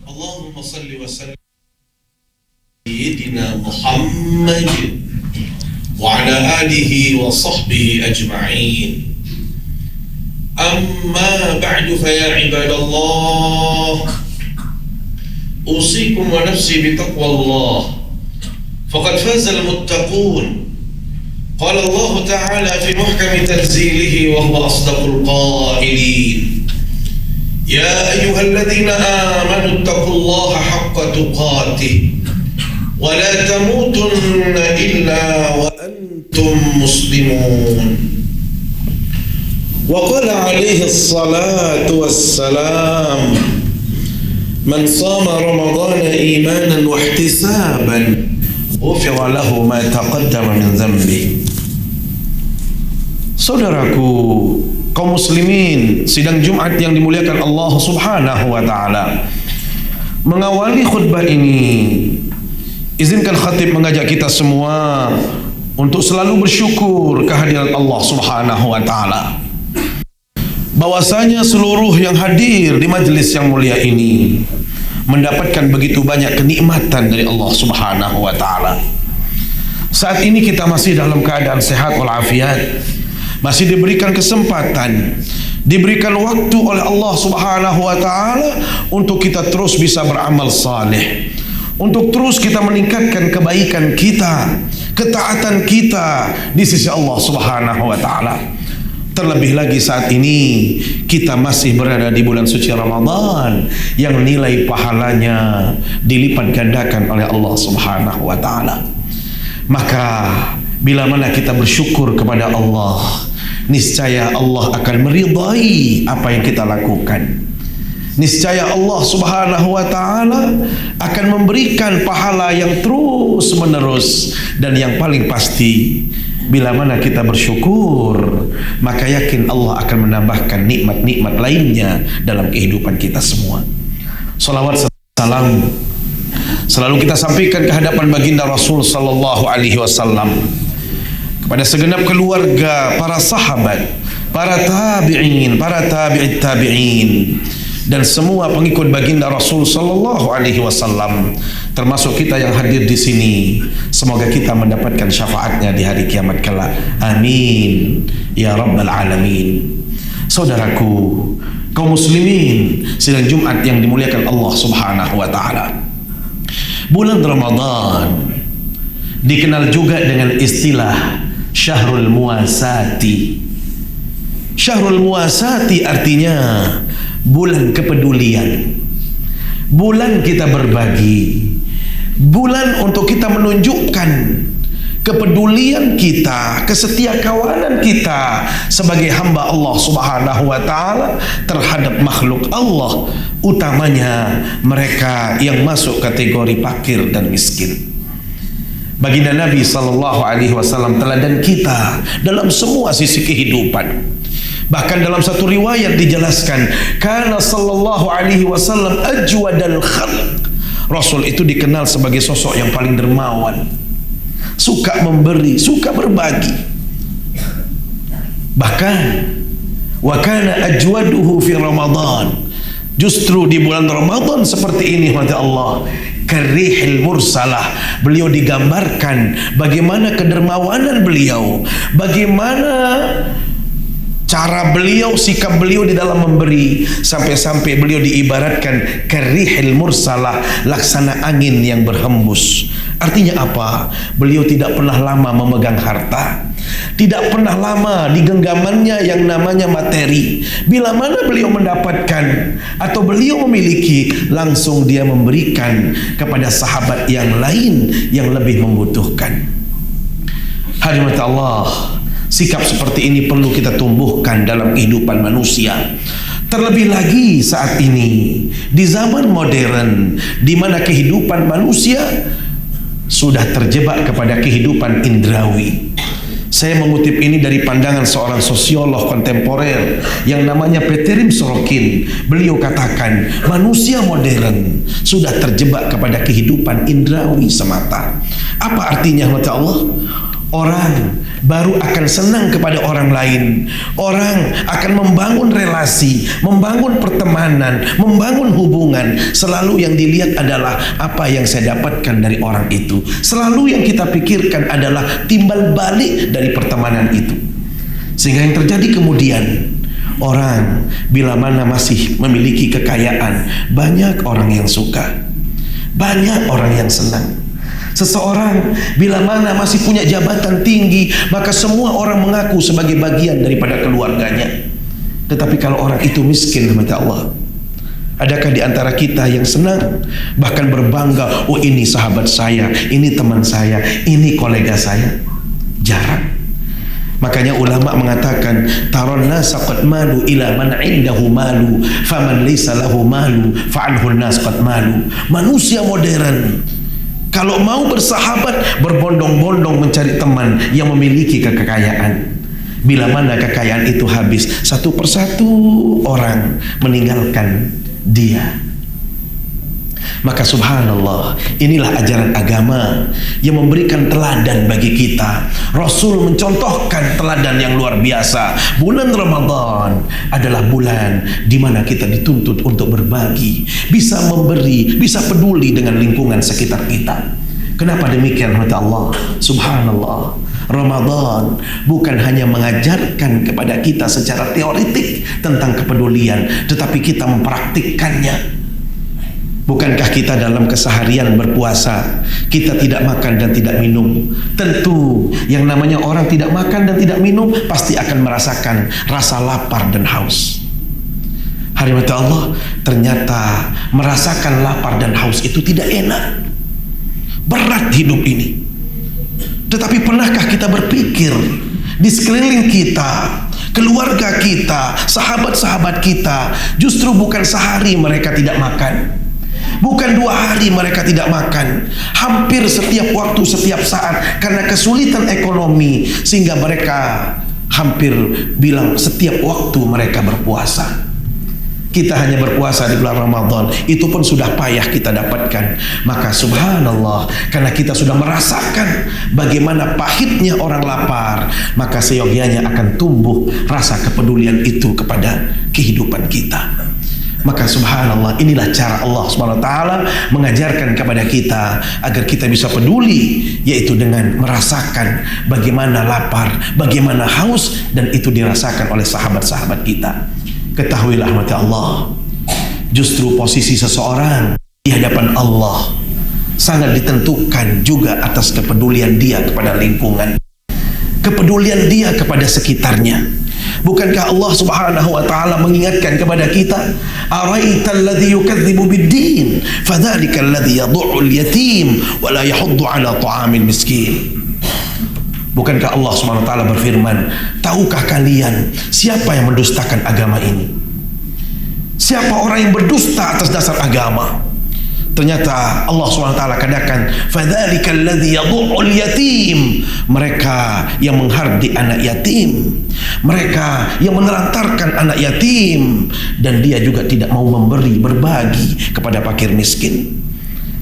Allahumma salli wa sallim sayyidina Muhammad wa ala alihi wa sahbihi ajma'in. Amma ba'du fa ya ibadallah, usikum wa nafsi bi taqwallah, faqad faza al-muttaqun. Qala Allah ta'ala fi muhkami tanzilihi wa huwa asdaqul qailin. يا أيها الذين آمنوا اتقوا الله حق تقاته ولا تموتن إلا وأنتم مسلمون. وقال عليه الصلاة والسلام من صام رمضان إيمانا واحتسابا غفر له ما تقدم من ذنبه. Saudaraku, kaum muslimin, sidang Jumat yang dimuliakan Allah Subhanahu wa taala. Mengawali khutbah ini, izinkan khatib mengajak kita semua untuk selalu bersyukur kehadiran Allah Subhanahu wa taala. Bahwasanya seluruh yang hadir di majelis yang mulia ini mendapatkan begitu banyak kenikmatan dari Allah Subhanahu wa taala. Saat ini kita masih dalam keadaan sehat walafiat, masih diberikan kesempatan, diberikan waktu oleh Allah Subhanahu wa taala untuk kita terus bisa beramal saleh, untuk terus kita meningkatkan kebaikan kita, ketaatan kita di sisi Allah Subhanahu wa taala. Terlebih lagi saat ini kita masih berada di bulan suci Ramadan yang nilai pahalanya dilipat gandakan oleh Allah Subhanahu wa taala. Maka bila mana kita bersyukur kepada Allah, niscaya Allah akan meridai apa yang kita lakukan. Niscaya Allah Subhanahu wa taala akan memberikan pahala yang terus menerus. Dan yang paling pasti, bila mana kita bersyukur, maka yakin Allah akan menambahkan nikmat-nikmat lainnya dalam kehidupan kita semua. Salawat salam selalu kita sampaikan ke hadapan baginda Rasul sallallahu alaihi wasallam, kepada segenap keluarga, para sahabat, para tabi'in, para tabi'it tabi'in, dan semua pengikut baginda Rasul sallallahu alaihi wasallam, termasuk kita yang hadir di sini. Semoga kita mendapatkan syafaatnya di hari kiamat kelak. Amin ya rabbal alamin. Saudaraku, kaum muslimin, sidang Jumat yang dimuliakan Allah Subhanahu wa taala. Bulan Ramadan dikenal juga dengan istilah Syahrul Muasati. Syahrul Muasati artinya bulan kepedulian, bulan kita berbagi, bulan untuk kita menunjukkan kepedulian kita, kesetiakawanan kita sebagai hamba Allah Subhanahu wa taala terhadap makhluk Allah, utamanya mereka yang masuk kategori fakir dan miskin. Baginda Nabi sallallahu alaihi wasallam teladan kita dalam semua sisi kehidupan. Bahkan dalam satu riwayat dijelaskan, kana sallallahu alaihi wasallam ajwadal khalq. Rasul itu dikenal sebagai sosok yang paling dermawan, suka memberi, suka berbagi. Bahkan wa kana ajwaduhu fi Ramadan. Justru di bulan Ramadan seperti ini, mata Allah, karihil mursalah, beliau digambarkan bagaimana kedermawanan beliau, bagaimana cara beliau, sikap beliau di dalam memberi, sampai-sampai beliau diibaratkan karihil mursalah, laksana angin yang berhembus. Artinya apa? Beliau tidak pernah lama memegang harta, tidak pernah lama di genggamannya yang namanya materi. Bila mana beliau mendapatkan atau beliau memiliki, langsung dia memberikan kepada sahabat yang lain yang lebih membutuhkan. Hadirin Allah, sikap seperti ini perlu kita tumbuhkan dalam kehidupan manusia. Terlebih lagi saat ini di zaman modern, di mana kehidupan manusia sudah terjebak kepada kehidupan indrawi. Saya mengutip ini dari pandangan seorang sosiolog kontemporer yang namanya Peterim Sorokin. Beliau katakan, manusia modern sudah terjebak kepada kehidupan indrawi semata. Apa artinya, mata Allah? Orang baru akan senang kepada orang lain. Orang akan membangun relasi, membangun pertemanan, membangun hubungan. Selalu yang dilihat adalah apa yang saya dapatkan dari orang itu. Selalu yang kita pikirkan adalah timbal balik dari pertemanan itu. Sehingga yang terjadi kemudian, orang bila mana masih memiliki kekayaan, banyak orang yang suka, banyak orang yang senang. Seseorang bila mana masih punya jabatan tinggi, maka semua orang mengaku sebagai bagian daripada keluarganya. Tetapi kalau orang itu miskin, maka Allah, adakah di antara kita yang senang, bahkan berbangga, oh ini sahabat saya, ini teman saya, ini kolega saya? Jarang. Makanya ulama mengatakan, taron nasa qad malu ila man indahu malu, faman laysa lahu malu fa'anhu nas qad malu. Manusia modern kalau mau bersahabat, berbondong-bondong mencari teman yang memiliki kekayaan. Bila mana kekayaan itu habis, satu persatu orang meninggalkan dia. Maka subhanallah, inilah ajaran agama yang memberikan teladan bagi kita. Rasul mencontohkan teladan yang luar biasa. Bulan Ramadan adalah bulan di mana kita dituntut untuk berbagi, bisa memberi, bisa peduli dengan lingkungan sekitar kita. Kenapa demikian? Kata Allah, subhanallah, Ramadan bukan hanya mengajarkan kepada kita secara teoritik tentang kepedulian, tetapi kita mempraktikkannya. Bukankah kita dalam keseharian berpuasa, kita tidak makan dan tidak minum? Tentu yang namanya orang tidak makan dan tidak minum pasti akan merasakan rasa lapar dan haus. Hari mata Allah, ternyata merasakan lapar dan haus itu tidak enak. Berat hidup ini. Tetapi pernahkah kita berpikir di sekeliling kita, keluarga kita, sahabat-sahabat kita, justru bukan sehari mereka tidak makan, bukan 2 hari mereka tidak makan, hampir setiap waktu, setiap saat, karena kesulitan ekonomi, sehingga mereka hampir bilang setiap waktu mereka berpuasa. Kita hanya berpuasa di bulan Ramadan, itu pun sudah payah kita dapatkan. Maka subhanallah, karena kita sudah merasakan bagaimana pahitnya orang lapar, maka seyogyanya akan tumbuh rasa kepedulian itu kepada kehidupan kita. Maka subhanallah, inilah cara Allah Subhanahu wa taala mengajarkan kepada kita agar kita bisa peduli, yaitu dengan merasakan bagaimana lapar, bagaimana haus, dan itu dirasakan oleh sahabat-sahabat kita. Ketahuilah mata Allah, justru posisi seseorang di hadapan Allah sangat ditentukan juga atas kepedulian dia kepada lingkungan, kepedulian dia kepada sekitarnya. Bukankah Allah Subhanahu wa taala mengingatkan kepada kita, araital ladzi yukadzibu bid-din fadzalikal ladzi yad'ul yatim wa la yahuddu ala ta'amil miskin. Bukankah Allah Subhanahu wa taala berfirman, tahukah kalian siapa yang mendustakan agama ini? Siapa orang yang berdusta atas dasar agama? Ternyata Allah Subhanahu wa taala katakan, fadzalikal ladzi yad'ul yatim, mereka yang menghardi anak yatim, mereka yang menelantarkan anak yatim, dan dia juga tidak mau memberi, berbagi kepada fakir miskin.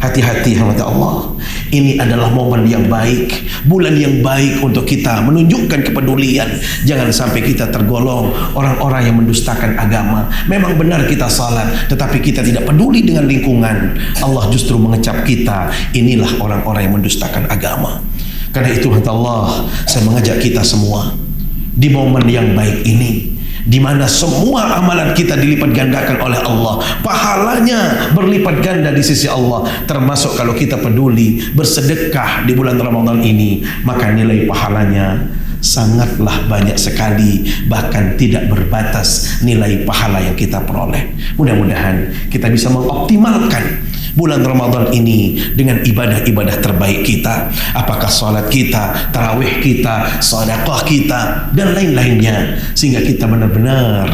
Hati-hati hamba Allah, ini adalah momen yang baik, bulan yang baik untuk kita menunjukkan kepedulian. Jangan sampai kita tergolong orang-orang yang mendustakan agama. Memang benar kita salat, tetapi kita tidak peduli dengan lingkungan. Allah justru mengecap kita, inilah orang-orang yang mendustakan agama. Karena itu hamba Allah, saya mengajak kita semua di momen yang baik ini, di mana semua amalan kita dilipat gandakan oleh Allah, pahalanya berlipat ganda di sisi Allah, termasuk kalau kita peduli bersedekah di bulan Ramadan ini, maka nilai pahalanya sangatlah banyak sekali, bahkan tidak berbatas nilai pahala yang kita peroleh. Mudah-mudahan kita bisa mengoptimalkan bulan Ramadan ini dengan ibadah-ibadah terbaik kita. Apakah salat kita, tarawih kita, sedekah kita, dan lain-lainnya, sehingga kita benar-benar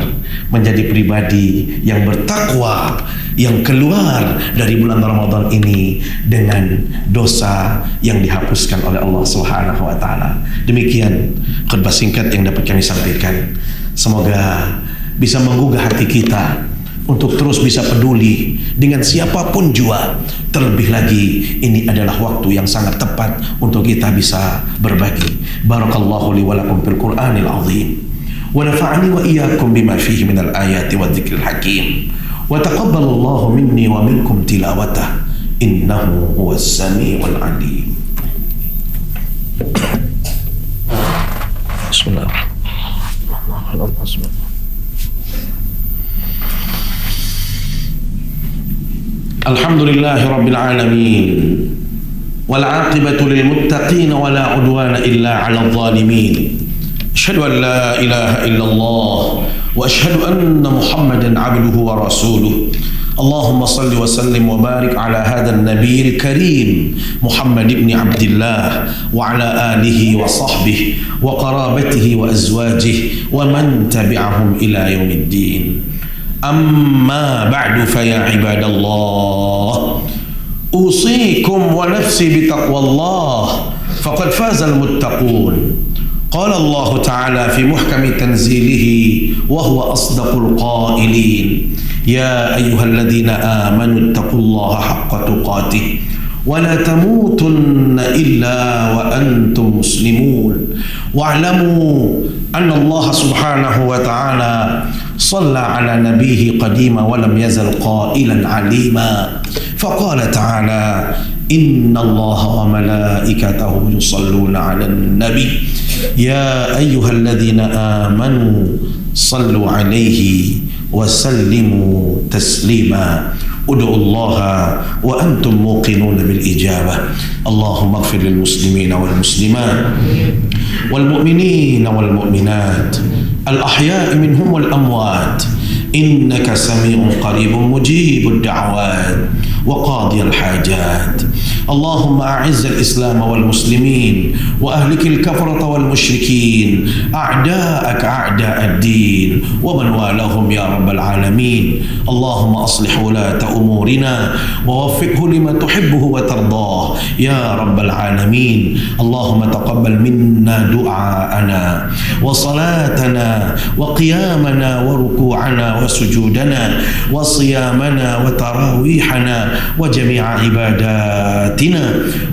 menjadi pribadi yang bertakwa, yang keluar dari bulan Ramadan ini dengan dosa yang dihapuskan oleh Allah Subhanahu wa taala. Demikian khutbah singkat yang dapat kami sampaikan. Semoga bisa menggugah hati kita untuk terus bisa peduli dengan siapapun jua. Terlebih lagi ini adalah waktu yang sangat tepat untuk kita bisa berbagi. Barakallahu li wa lakum fil Qur'anil azim wa nafa'ani wa iyyakum bima fihi minal ayati wadh-dhikril hakim wa taqabbalallahu minni wa minkum tilawatah innahu huwas samiul alim. Bismillahirrahmanirrahim. Alhamdulillahi Rabbil Alamin wal aqibatu lil muttaqin wa la udwana illa 'alal zalimin. Asyhadu an la ilaha illallah wa asyhadu anna Muhammadan 'abduhu wa rasuluh. Allahumma salli wa sallim wa barik ala hadzal nabiyil karim Muhammad ibn Abdullah wa ala alihi wa sahbihi wa qarabatihi wa azwajihi wa man tabi'ahum ila yaumiddin. أما بعد فيا عباد الله أوصيكم ونفسي بتقوى الله فقد فاز المتقون. قال الله تعالى في محكم تنزيله وهو أصدق القائلين يا أيها الذين آمنوا اتقوا الله حق تقاته ولا تموتن إلا وأنتم مسلمون واعلموا أن الله سبحانه وتعالى صلى على نبيه قديما ولم يزل قائلا عليما فقال تعالى إن الله وملائكته يصلون على النبي يا أيها الذين آمنوا صلوا عليه وسلموا تسليما. ادعوا الله وأنتم موقنون بالإجابة. اللهم اغفر للمسلمين والمسلمات والمؤمنين والمؤمنات الأحياء منهم والأموات إنك سميع قريب مجيب الدعوات وقاضي الحاجات. اللهم أعز الإسلام والمسلمين وأهلك الكفرة والمشركين أعداءك أعداء الدين ومن والاهم يا رب العالمين. اللهم أصلح ولاة أمورنا ووفقه لما تحبه وترضاه يا رب العالمين. اللهم تقبل منا دعاءنا وصلاتنا وقيامنا وركوعنا وسجودنا وصيامنا وتراويحنا وجميع عباداتنا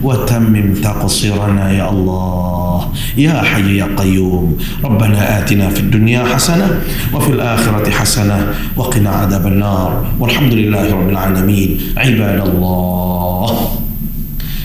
وتمم تقصيرنا يا الله يا حي يا قيوم. ربنا آتنا في الدنيا حسنة وفي الآخرة حسنة وقنا عذاب النار والحمد لله رب العالمين. عباد الله